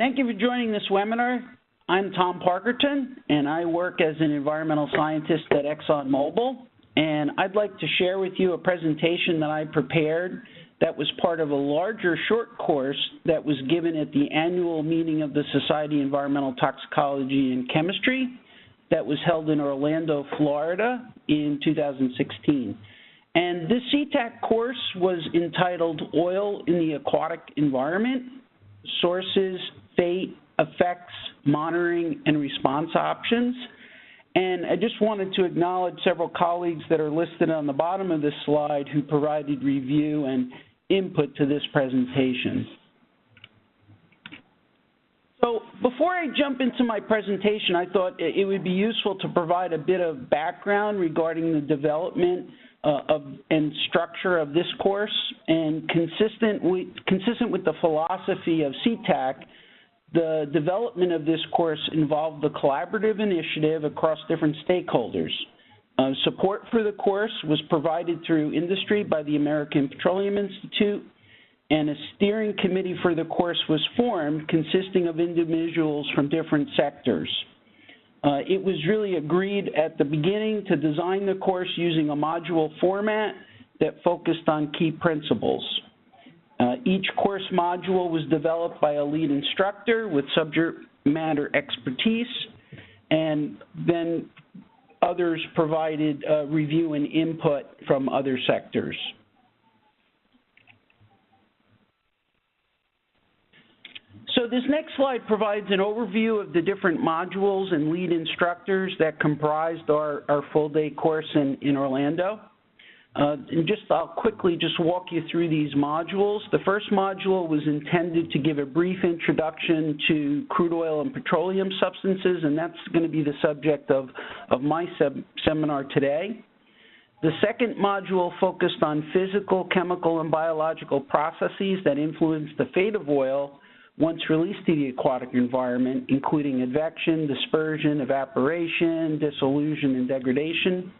Thank you for joining this webinar. I'm Tom Parkerton, and I work as an environmental scientist at ExxonMobil. And I'd like to share with you a presentation that I prepared that was part of a larger short course that was given at the annual meeting of the Society of Environmental Toxicology and Chemistry that was held in Orlando, Florida in 2016. And this CTAC course was entitled Oil in the Aquatic Environment, Sources, Fate, Effects, Monitoring, and Response Options. And I just wanted to acknowledge several colleagues that are listed on the bottom of this slide who provided review and input to this presentation. So before I jump into my presentation, I thought it would be useful to provide a bit of background regarding the development and structure of this course. And consistent with the philosophy of CTAC, the development of this course involved a collaborative initiative across different stakeholders. Support for the course was provided through industry by the American Petroleum Institute, and a steering committee for the course was formed consisting of individuals from different sectors. It was really agreed at the beginning to design the course using a module format that focused on key principles. Each course module was developed by a lead instructor with subject matter expertise, and then others provided review and input from other sectors. So this next slide provides an overview of the different modules and lead instructors that comprised our full-day course in Orlando. And I'll quickly just walk you through these modules. The first module was intended to give a brief introduction to crude oil and petroleum substances, and that's going to be the subject of my seminar today. The second module focused on physical, chemical, and biological processes that influence the fate of oil once released to the aquatic environment, including advection, dispersion, evaporation, dissolution, and degradation.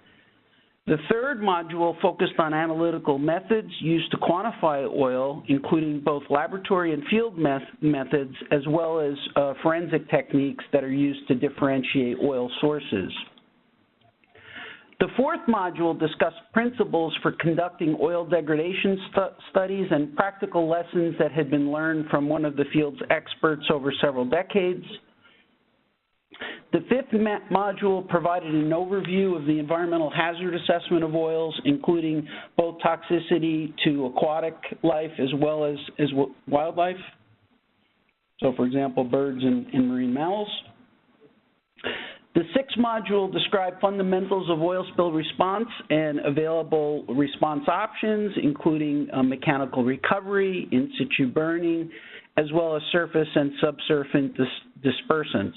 The third module focused on analytical methods used to quantify oil, including both laboratory and field methods, as well as forensic techniques that are used to differentiate oil sources. The fourth module discussed principles for conducting oil degradation studies and practical lessons that had been learned from one of the field's experts over several decades. The fifth module provided an overview of the environmental hazard assessment of oils, including both toxicity to aquatic life as well as wildlife. So, for example, birds and marine mammals. The sixth module described fundamentals of oil spill response and available response options, including mechanical recovery, in situ burning, as well as surface and subsurface dispersants.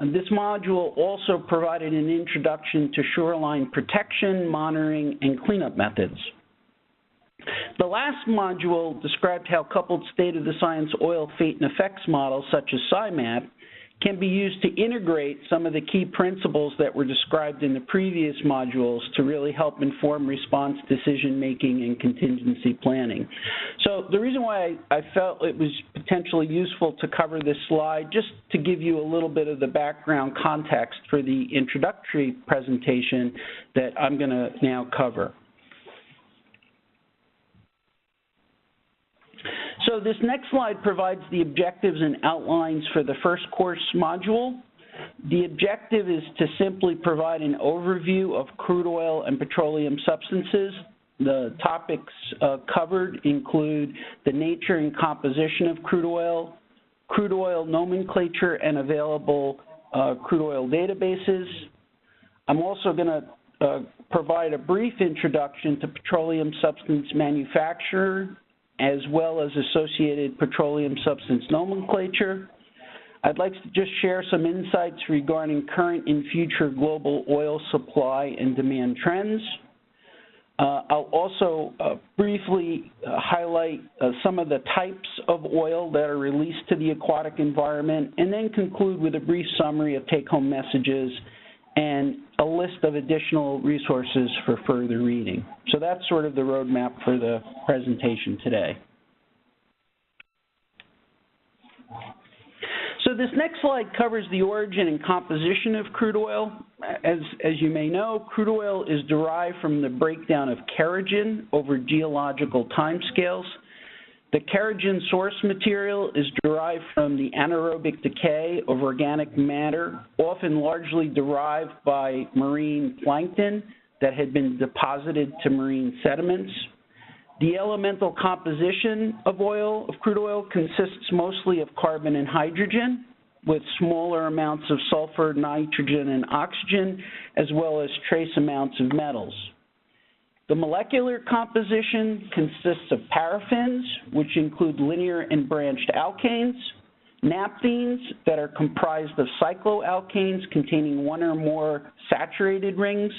And this module also provided an introduction to shoreline protection, monitoring, and cleanup methods. The last module described how coupled state-of-the-science oil fate and effects models, such as SciMap, can be used to integrate some of the key principles that were described in the previous modules to really help inform response decision-making and contingency planning. So the reason why I felt it was potentially useful to cover this slide, just to give you a little bit of the background context for the introductory presentation that I'm going to now cover. So this next slide provides the objectives and outlines for the first course module. The objective is to simply provide an overview of crude oil and petroleum substances. The topics covered include the nature and composition of crude oil nomenclature and available crude oil databases. I'm also going to provide a brief introduction to petroleum substance manufacture, as well as associated petroleum substance nomenclature. I'd like to just share some insights regarding current and future global oil supply and demand trends. I'll also briefly highlight some of the types of oil that are released to the aquatic environment, and then conclude with a brief summary of take-home messages and a list of additional resources for further reading. So that's sort of the roadmap for the presentation today. So this next slide covers the origin and composition of crude oil. As you may know, crude oil is derived from the breakdown of kerogen over geological timescales. The kerogen source material is derived from the anaerobic decay of organic matter, often largely derived by marine plankton that had been deposited to marine sediments. The elemental composition of crude oil consists mostly of carbon and hydrogen, with smaller amounts of sulfur, nitrogen, and oxygen, as well as trace amounts of metals. The molecular composition consists of paraffins, which include linear and branched alkanes, naphthalene that are comprised of cycloalkanes containing one or more saturated rings,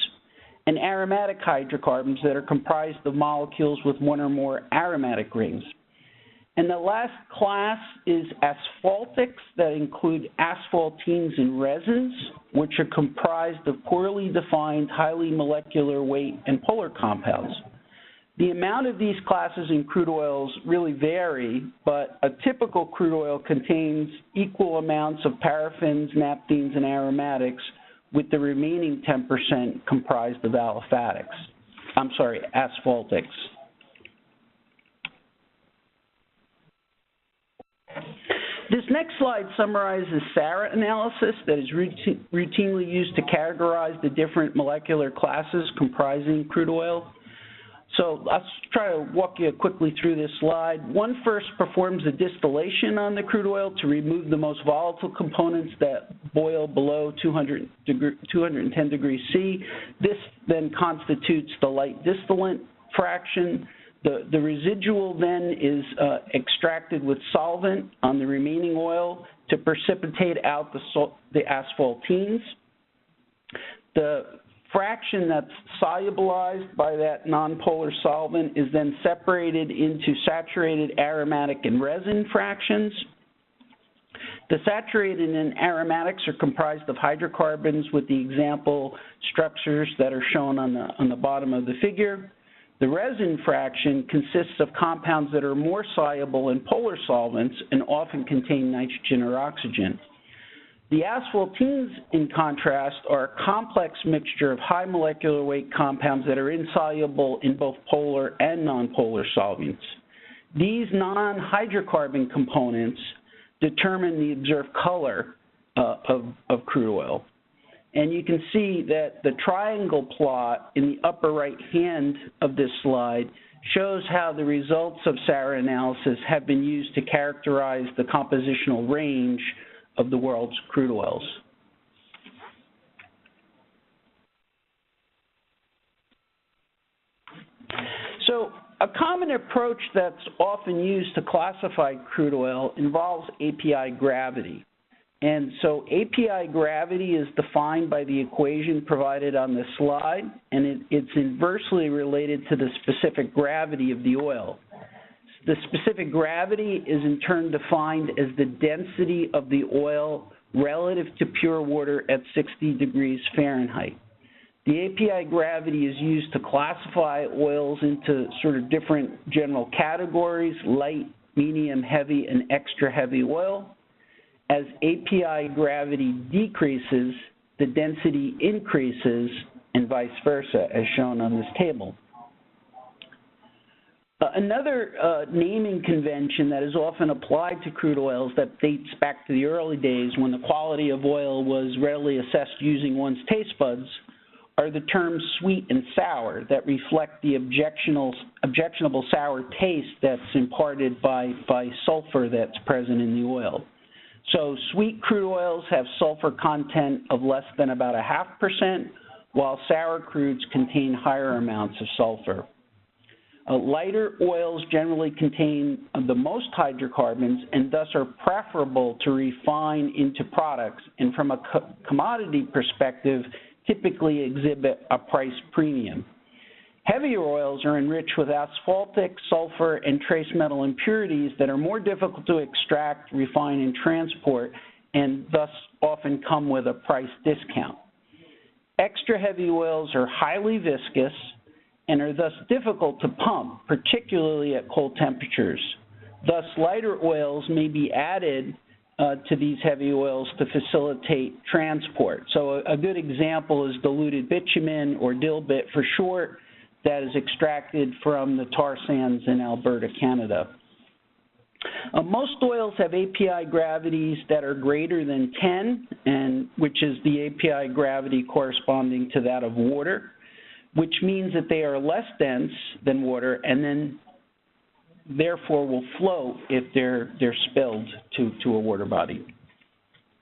and aromatic hydrocarbons that are comprised of molecules with one or more aromatic rings. And the last class is asphaltics that include asphaltenes and resins, which are comprised of poorly defined, highly molecular weight and polar compounds. The amount of these classes in crude oils really vary, but a typical crude oil contains equal amounts of paraffins, naphthenes, and aromatics, with the remaining 10% comprised of asphaltics. This next slide summarizes SARA analysis that is routinely used to categorize the different molecular classes comprising crude oil. So let's try to walk you quickly through this slide. One first performs a distillation on the crude oil to remove the most volatile components that boil below 210 degrees C. This then constitutes the light distillant fraction. The residual then is extracted with solvent on the remaining oil to precipitate out the asphaltenes. The fraction that's solubilized by that nonpolar solvent is then separated into saturated, aromatic, and resin fractions. The saturated and aromatics are comprised of hydrocarbons with the example structures that are shown on the bottom of the figure. The resin fraction consists of compounds that are more soluble in polar solvents and often contain nitrogen or oxygen. The asphaltenes, in contrast, are a complex mixture of high molecular weight compounds that are insoluble in both polar and nonpolar solvents. These non-hydrocarbon components determine the observed color of crude oil. And you can see that the triangle plot in the upper right hand of this slide shows how the results of SARA analysis have been used to characterize the compositional range of the world's crude oils. So a common approach that's often used to classify crude oil involves API gravity. And so API gravity is defined by the equation provided on this slide, and it's inversely related to the specific gravity of the oil. The specific gravity is in turn defined as the density of the oil relative to pure water at 60 degrees Fahrenheit. The API gravity is used to classify oils into sort of different general categories: light, medium, heavy, and extra heavy oil. As API gravity decreases, the density increases, and vice versa, as shown on this table. Another naming convention that is often applied to crude oils that dates back to the early days when the quality of oil was readily assessed using one's taste buds are the terms sweet and sour that reflect the objectionable sour taste that's imparted by sulfur that's present in the oil. So sweet crude oils have sulfur content of less than about 0.5%, while sour crudes contain higher amounts of sulfur. Lighter oils generally contain the most hydrocarbons and thus are preferable to refine into products, and from a commodity perspective, typically exhibit a price premium. Heavier oils are enriched with asphaltic, sulfur, and trace metal impurities that are more difficult to extract, refine, and transport, and thus often come with a price discount. Extra heavy oils are highly viscous and are thus difficult to pump, particularly at cold temperatures. Thus, lighter oils may be added to these heavy oils to facilitate transport. So a good example is diluted bitumen, or dilbit for short, that is extracted from the tar sands in Alberta, Canada. Most oils have API gravities that are greater than 10, which is the API gravity corresponding to that of water, which means that they are less dense than water and then therefore will float if they're spilled to a water body.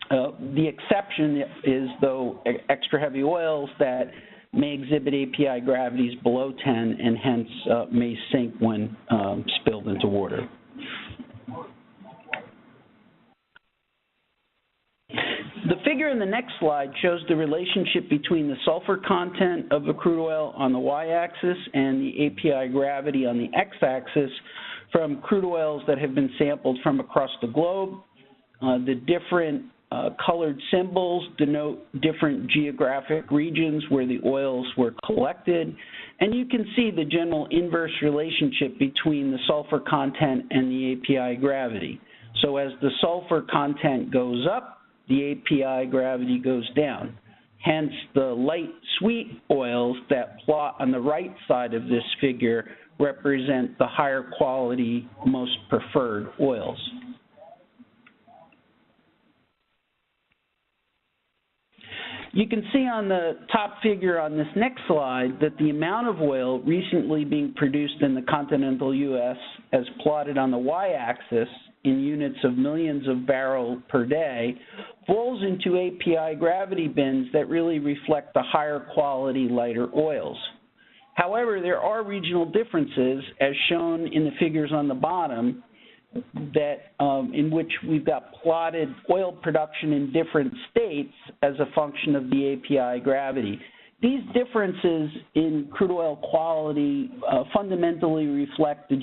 The exception is, though, extra heavy oils that may exhibit API gravities below 10 and hence may sink when spilled into water. The figure in the next slide shows the relationship between the sulfur content of a crude oil on the y-axis and the API gravity on the x-axis from crude oils that have been sampled from across the globe. The different colored symbols denote different geographic regions where the oils were collected, and you can see the general inverse relationship between the sulfur content and the API gravity. So as the sulfur content goes up, the API gravity goes down. Hence, the light sweet oils that plot on the right side of this figure represent the higher quality, most preferred oils. You can see on the top figure on this next slide that the amount of oil recently being produced in the continental U.S. as plotted on the y-axis in units of millions of barrels per day falls into API gravity bins that really reflect the higher quality lighter oils. However, there are regional differences, as shown in the figures on the bottom, that in which we've got plotted oil production in different states as a function of the API gravity. These differences in crude oil quality fundamentally reflect the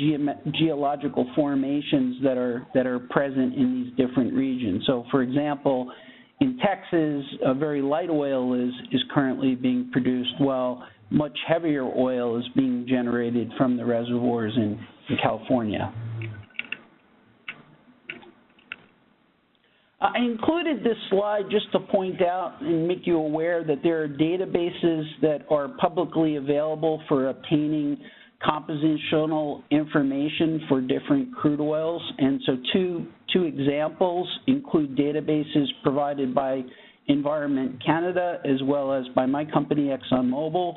geological formations that are present in these different regions. So, for example, in Texas, a very light oil is currently being produced, while much heavier oil is being generated from the reservoirs in California. I included this slide just to point out and make you aware that there are databases that are publicly available for obtaining compositional information for different crude oils. And so two examples include databases provided by Environment Canada as well as by my company, ExxonMobil,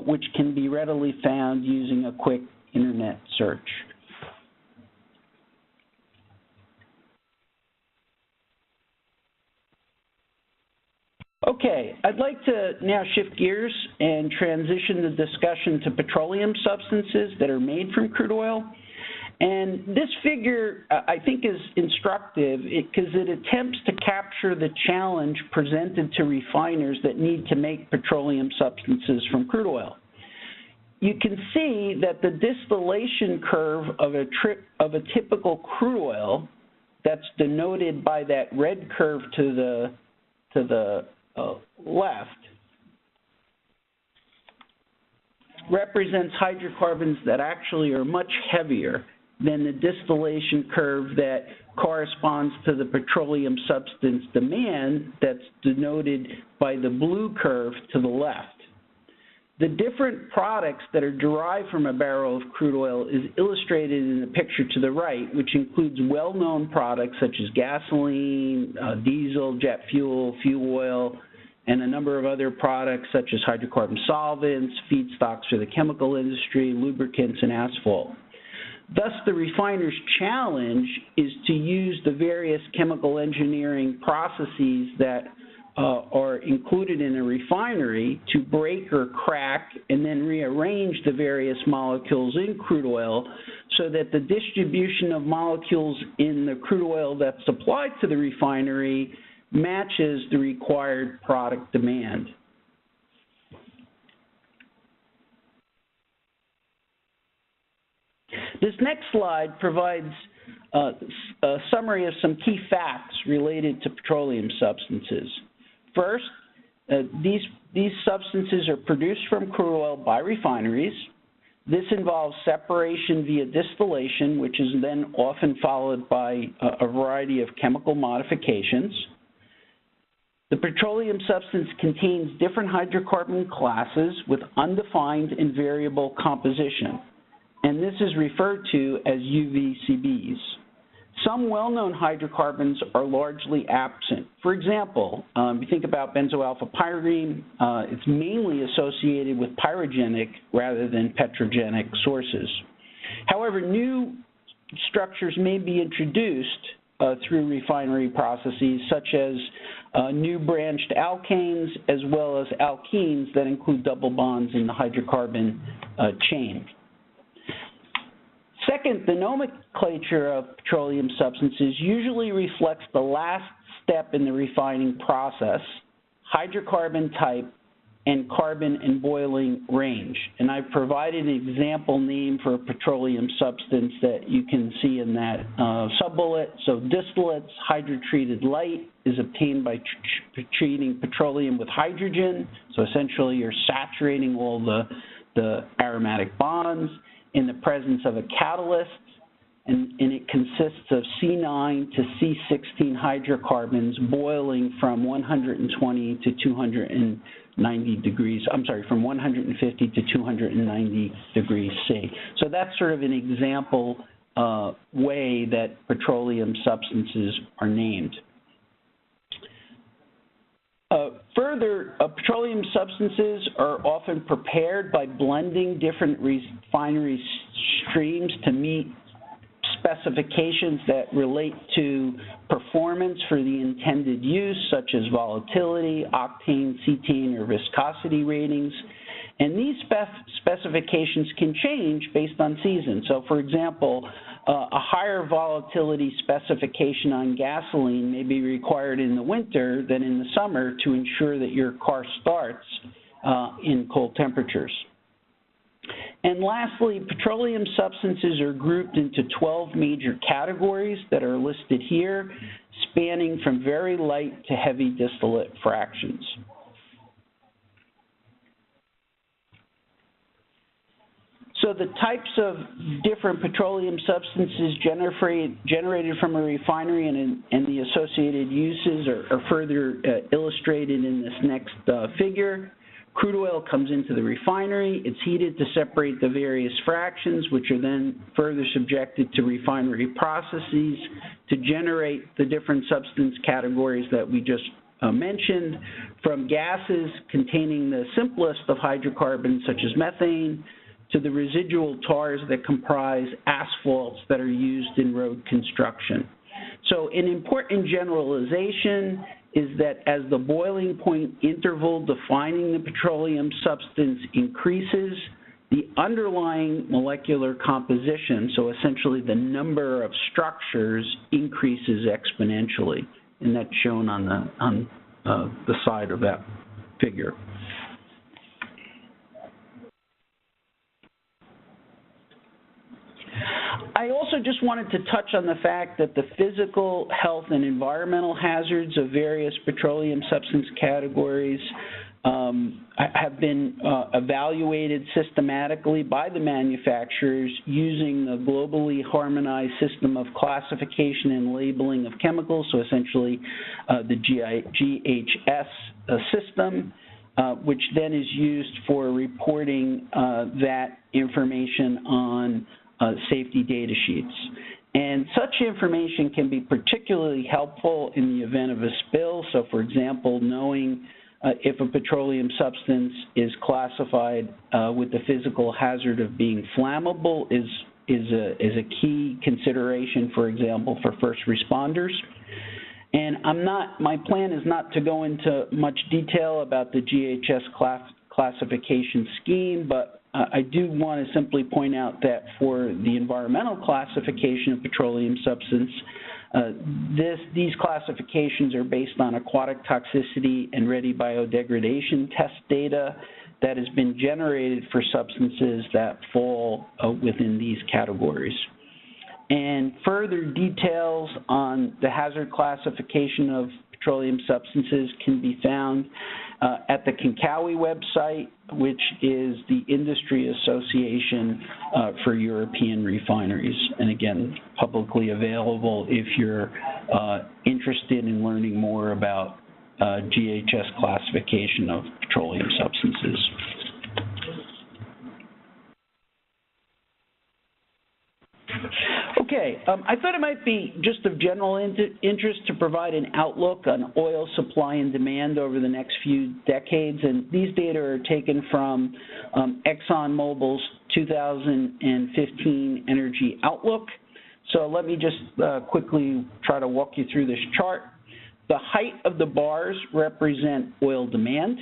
which can be readily found using a quick internet search. Okay, I'd like to now shift gears and transition the discussion to petroleum substances that are made from crude oil. And this figure, I think, is instructive because it attempts to capture the challenge presented to refiners that need to make petroleum substances from crude oil. You can see that the distillation curve of a typical crude oil, that's denoted by that red curve to the left, represents hydrocarbons that actually are much heavier than the distillation curve that corresponds to the petroleum substance demand that's denoted by the blue curve to the left. The different products that are derived from a barrel of crude oil is illustrated in the picture to the right, which includes well-known products such as gasoline, diesel, jet fuel, fuel oil, and a number of other products such as hydrocarbon solvents, feedstocks for the chemical industry, lubricants, and asphalt. Thus, the refiner's challenge is to use the various chemical engineering processes that are included in a refinery to break or crack and then rearrange the various molecules in crude oil so that the distribution of molecules in the crude oil that's supplied to the refinery matches the required product demand. This next slide provides a summary of some key facts related to petroleum substances. First, these substances are produced from crude oil by refineries. This involves separation via distillation, which is then often followed by a variety of chemical modifications. The petroleum substance contains different hydrocarbon classes with undefined and variable composition, and this is referred to as UVCBs. Some well-known hydrocarbons are largely absent. For example, you think about benzoalpha-pyrene, it's mainly associated with pyrogenic rather than petrogenic sources. However, new structures may be introduced through refinery processes, such as new branched alkanes as well as alkenes that include double bonds in the hydrocarbon chain. Second, the nomenclature of petroleum substances usually reflects the last step in the refining process, hydrocarbon type, and carbon and boiling range. And I've provided an example name for a petroleum substance that you can see in that sub-bullet. So distillates, hydrotreated light, is obtained by treating petroleum with hydrogen. So essentially you're saturating all the aromatic bonds in the presence of a catalyst, and it consists of C9 to C16 hydrocarbons boiling from 120 to 290 degrees, from 150 to 290 degrees C. So that's sort of an example way that petroleum substances are named. Further, petroleum substances are often prepared by blending different refinery streams to meet specifications that relate to performance for the intended use, such as volatility, octane, cetane, or viscosity ratings. And these specifications can change based on season. So, for example, a higher volatility specification on gasoline may be required in the winter than in the summer to ensure that your car starts in cold temperatures. And lastly, petroleum substances are grouped into 12 major categories that are listed here, spanning from very light to heavy distillate fractions. So the types of different petroleum substances generated from a refinery and the associated uses are further illustrated in this next figure. Crude oil comes into the refinery. It's heated to separate the various fractions, which are then further subjected to refinery processes to generate the different substance categories that we just mentioned, from gases containing the simplest of hydrocarbons, such as methane, to the residual tars that comprise asphalts that are used in road construction. So an important generalization is that as the boiling point interval defining the petroleum substance increases, the underlying molecular composition, so essentially the number of structures, increases exponentially, and that's shown on the side of that figure. I also just wanted to touch on the fact that the physical, health, and environmental hazards of various petroleum substance categories have been evaluated systematically by the manufacturers using the globally harmonized system of classification and labeling of chemicals, so essentially the GHS system, which then is used for reporting that information on safety data sheets. And such information can be particularly helpful in the event of a spill. So, for example, knowing if a petroleum substance is classified with the physical hazard of being flammable is a key consideration, for example, for first responders. And my plan is not to go into much detail about the GHS classification scheme, but I do want to simply point out that for the environmental classification of petroleum substance, these classifications are based on aquatic toxicity and ready biodegradation test data that has been generated for substances that fall within these categories. And further details on the hazard classification of petroleum substances can be found at the Kinkawi website, which is the industry association for European refineries. And again, publicly available if you're interested in learning more about GHS classification of petroleum substances. Okay, I thought it might be just of general interest to provide an outlook on oil supply and demand over the next few decades, and these data are taken from ExxonMobil's 2015 Energy Outlook. So let me just quickly try to walk you through this chart. The height of the bars represent oil demand.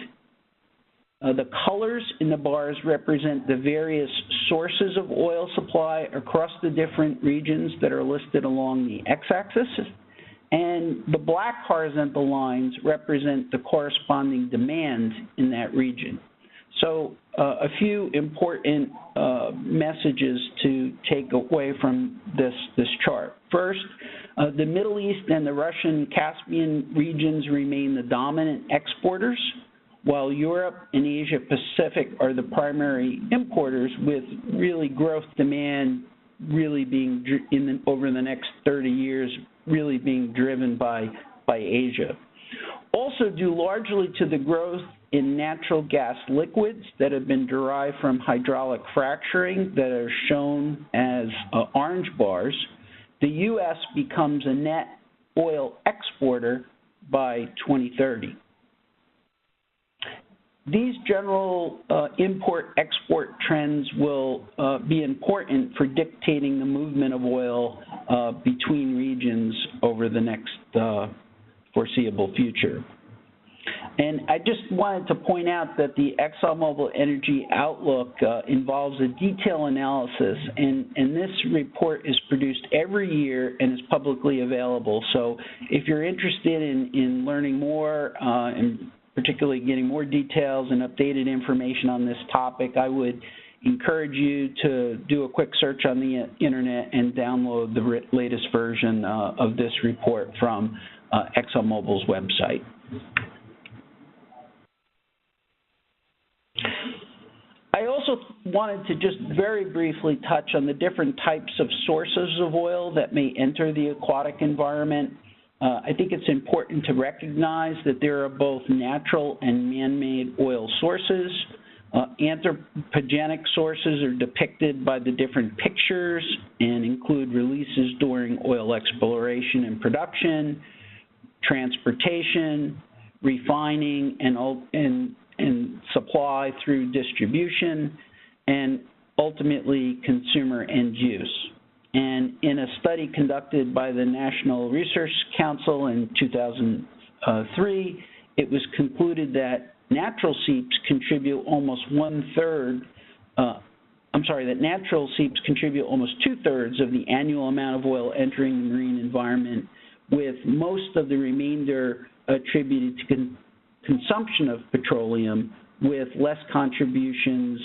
The colors in the bars represent the various sources of oil supply across the different regions that are listed along the x-axis. And the black horizontal lines represent the corresponding demand in that region. So a few important messages to take away from this chart. First, the Middle East and the Russian Caspian regions remain the dominant exporters, while Europe and Asia Pacific are the primary importers, with really growth demand really being over the next 30 years really being driven by Asia. Also due largely to the growth in natural gas liquids that have been derived from hydraulic fracturing that are shown as orange bars, the U.S. becomes a net oil exporter by 2030. These general import-export trends will be important for dictating the movement of oil between regions over the next foreseeable future. And I just wanted to point out that the ExxonMobil Energy Outlook involves a detailed analysis, and this report is produced every year and is publicly available. So if you're interested in learning more and particularly getting more details and updated information on this topic, I would encourage you to do a quick search on the internet and download the latest version of this report from ExxonMobil's website. I also wanted to just very briefly touch on the different types of sources of oil that may enter the aquatic environment. I think it's important to recognize that there are both natural and man-made oil sources. Anthropogenic sources are depicted by the different pictures and include releases during oil exploration and production, transportation, refining, and supply through distribution, and ultimately consumer end use. And in a study conducted by the National Research Council in 2003, it was concluded that natural seeps contribute almost natural seeps contribute almost 2/3 of the annual amount of oil entering the marine environment, with most of the remainder attributed to consumption of petroleum, with less contributions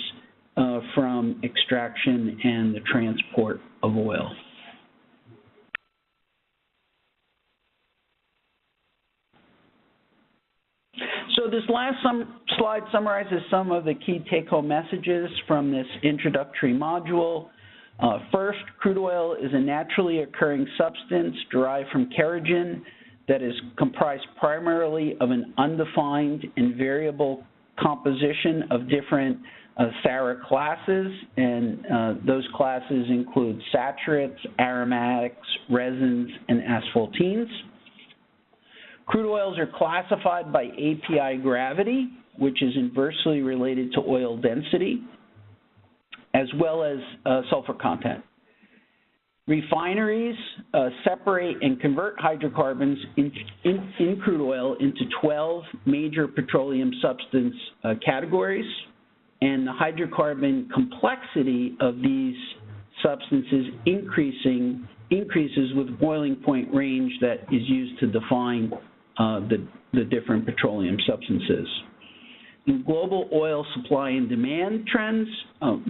from extraction and the transport of oil. So this last slide summarizes some of the key take-home messages from this introductory module. First, crude oil is a naturally occurring substance derived from kerogen that is comprised primarily of an undefined and variable composition of different Sarah classes, and those classes include saturates, aromatics, resins, and asphaltenes. Crude oils are classified by API gravity, which is inversely related to oil density, as well as sulfur content. Refineries separate and convert hydrocarbons in crude oil into 12 major petroleum substance categories, and the hydrocarbon complexity of these substances increases with boiling point range that is used to define the different petroleum substances. And global oil supply and demand trends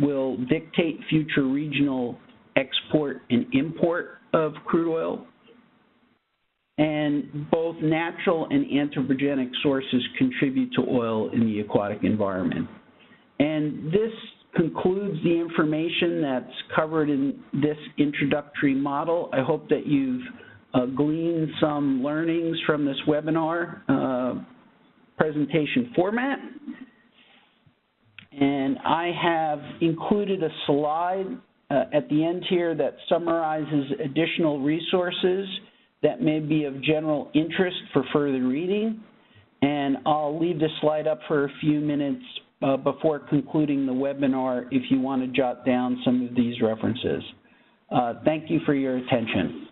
will dictate future regional export and import of crude oil. And both natural and anthropogenic sources contribute to oil in the aquatic environment. And this concludes the information that's covered in this introductory model. I hope that you've gleaned some learnings from this webinar presentation format. And I have included a slide at the end here that summarizes additional resources that may be of general interest for further reading. And I'll leave this slide up for a few minutes before concluding the webinar if you want to jot down some of these references. Thank you for your attention.